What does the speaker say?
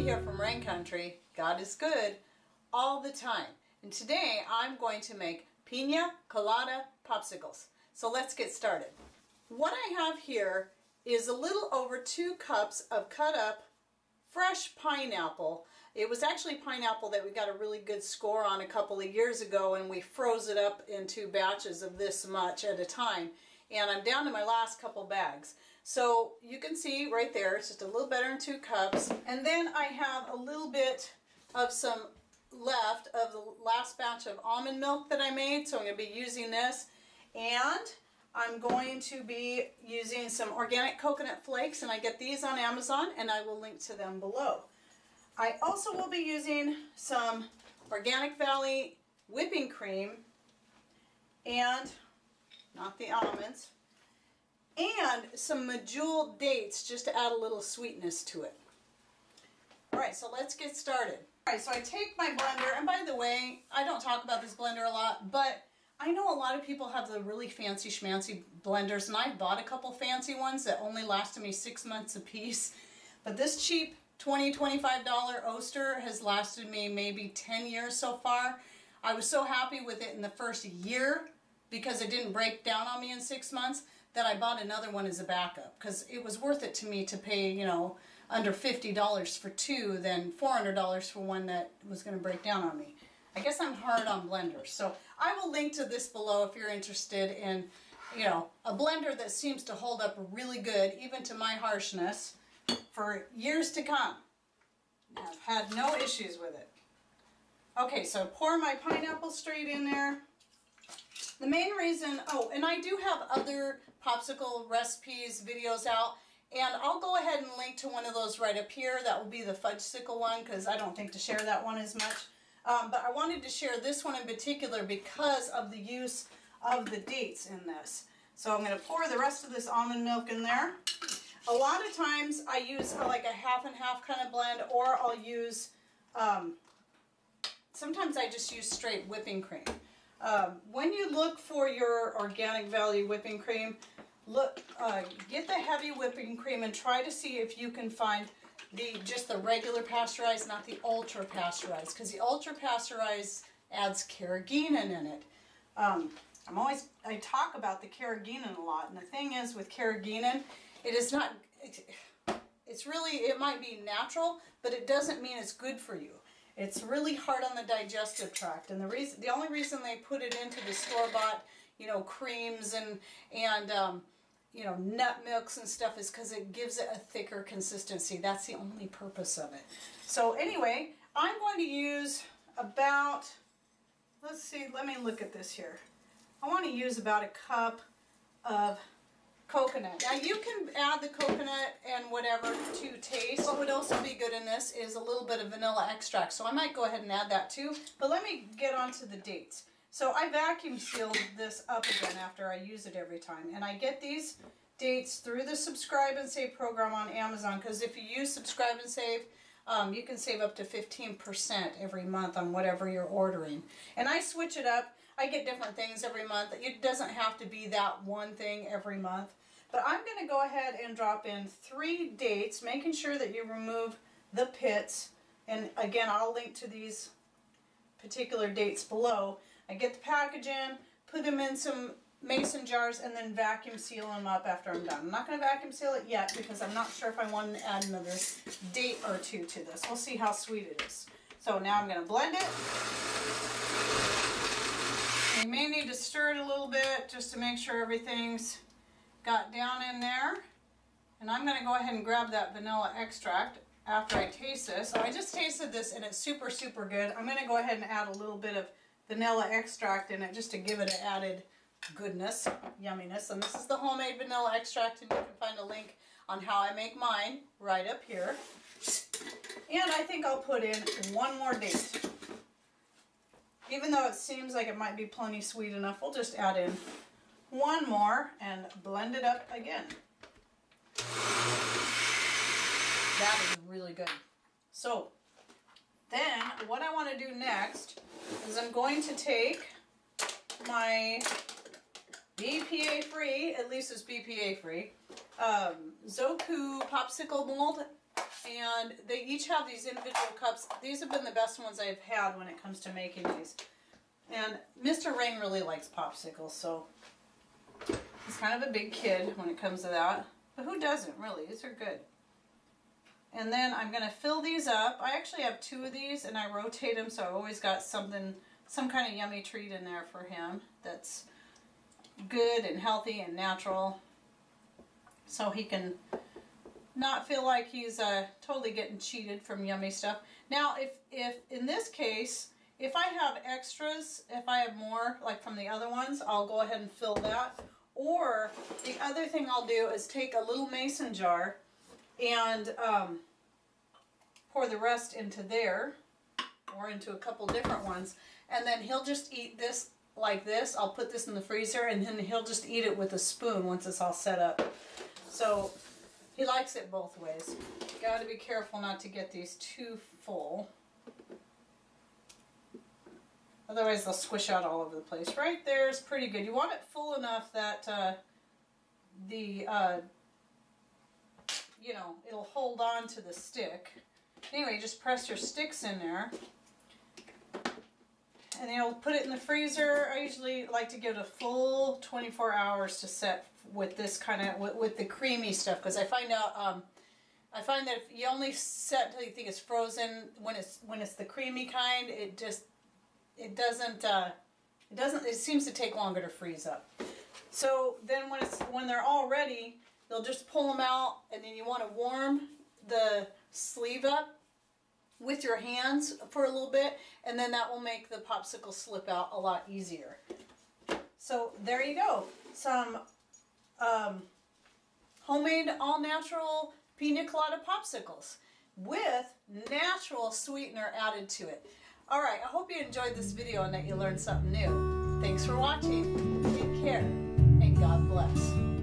Piña here from Rain Country. God is good all the time. And today I'm going to make Piña Colada Popsicles. So let's get started. What I have here is a little over 2 cups of cut up fresh pineapple. It was actually pineapple that we got a really good score on a couple of years ago, and we froze it up into batches of this much at a time. And I'm down to my last couple bags. So you can see right there, it's just a little better than 2 cups. And then I have a little bit of some left of the last batch of almond milk that I made. So I'm going to be using this. And I'm going to be using some organic coconut flakes, and I get these on Amazon, and I will link to them below. I also will be using some Organic Valley whipping cream, and not the almonds, and some medjool dates just to add a little sweetness to it. Alright, so let's get started. Alright, so I take my blender, and by the way, I don't talk about this blender a lot, but I know a lot of people have the really fancy schmancy blenders, and I bought a couple fancy ones that only lasted me 6 months a piece. But this cheap $20, $25 Oster has lasted me maybe 10 years so far. I was so happy with it in the first year because it didn't break down on me in 6 months that I bought another one as a backup, because it was worth it to me to pay, you know, under $50 for 2 than $400 for one that was going to break down on me. I guess I'm hard on blenders, so I will link to this below if you're interested in, you know, a blender that seems to hold up really good, even to my harshness, for years to come. I've had no issues with it. Okay, so pour my pineapple straight in there. The main reason, oh, and I do have other popsicle recipes, videos out, and I'll go ahead and link to one of those right up here. That will be the fudgesicle one, because I don't think to share that one as much. But I wanted to share this one in particular because of the use of the dates in this. So I'm going to pour the rest of this almond milk in there. A lot of times I use like a half and half kind of blend, or I'll use, sometimes I just use straight whipping cream. When you look for your Organic Valley whipping cream, look, get the heavy whipping cream and try to see if you can find just the regular pasteurized, not the ultra pasteurized, because the ultra pasteurized adds carrageenan in it. I talk about the carrageenan a lot, and the thing is with carrageenan, it is not, it's really, it might be natural, but it doesn't mean it's good for you. It's really hard on the digestive tract, and the only reason they put it into the store-bought, you know, creams and you know, nut milks and stuff is because it gives it a thicker consistency. That's the only purpose of it. So anyway, I'm going to use about, let's see, let me look at this here. I want to use about 1 cup of coconut. Now you can add the coconut and whatever to taste. What would also be good in this is a little bit of vanilla extract. So I might go ahead and add that too. But let me get on to the dates. So I vacuum sealed this up again after I use it every time. And I get these dates through the Subscribe and Save program on Amazon, because if you use Subscribe and Save, you can save up to 15% every month on whatever you're ordering. And I switch it up. I get different things every month. It doesn't have to be that one thing every month. But I'm going to go ahead and drop in 3 dates, making sure that you remove the pits. And again, I'll link to these particular dates below. I get the package in, put them in some mason jars, and then vacuum seal them up after I'm done. I'm not going to vacuum seal it yet because I'm not sure if I want to add another date or 2 to this. We'll see how sweet it is. So now I'm going to blend it. You may need to stir it a little bit just to make sure everything's got down in there. And I'm going to go ahead and grab that vanilla extract after I taste this. So I just tasted this and it's super, super good. I'm going to go ahead and add a little bit of vanilla extract in it just to give it an added goodness, yumminess. And this is the homemade vanilla extract, and you can find a link on how I make mine right up here. And I think I'll put in 1 more date. Even though it seems like it might be plenty sweet enough, we'll just add in 1 more and blend it up again. That is really good. So then what I want to do next is I'm going to take my BPA free, at least it's BPA free, Zoku popsicle mold, And they each have these individual cups. These have been the best ones I've had when it comes to making these. And Mr. Rain really likes popsicles, so he's kind of a big kid when it comes to that. But who doesn't, really? These are good. And then I'm going to fill these up. I actually have 2 of these, and I rotate them, so I've always got something, some kind of yummy treat in there for him that's good and healthy and natural, so he can not feel like he's totally getting cheated from yummy stuff. Now, if in this case, if I have extras, if I have more, like from the other ones, I'll go ahead and fill that. Or the other thing I'll do is take a little mason jar and pour the rest into there, or into a couple different ones, and then he'll just eat this like this. I'll put this in the freezer, and then he'll just eat it with a spoon once it's all set up. So he likes it both ways. Got to be careful not to get these too full. Otherwise they'll squish out all over the place. Right there is pretty good. You want it full enough that you know, it'll hold on to the stick. Anyway, just press your sticks in there. And then you'll put it in the freezer. I usually like to give it a full 24 hours to set with this kind of, with the creamy stuff, because I find out, I find that if you only set until you think it's frozen, when it's the creamy kind, it seems to take longer to freeze up. So then when they're all ready, they'll just pull them out, and then you want to warm the sleeve up with your hands for a little bit, and then that will make the popsicle slip out a lot easier. So there you go. Some homemade all-natural Piña Colada popsicles with natural sweetener added to it. Alright, I hope you enjoyed this video and that you learned something new. Thanks for watching. Take care, and God bless.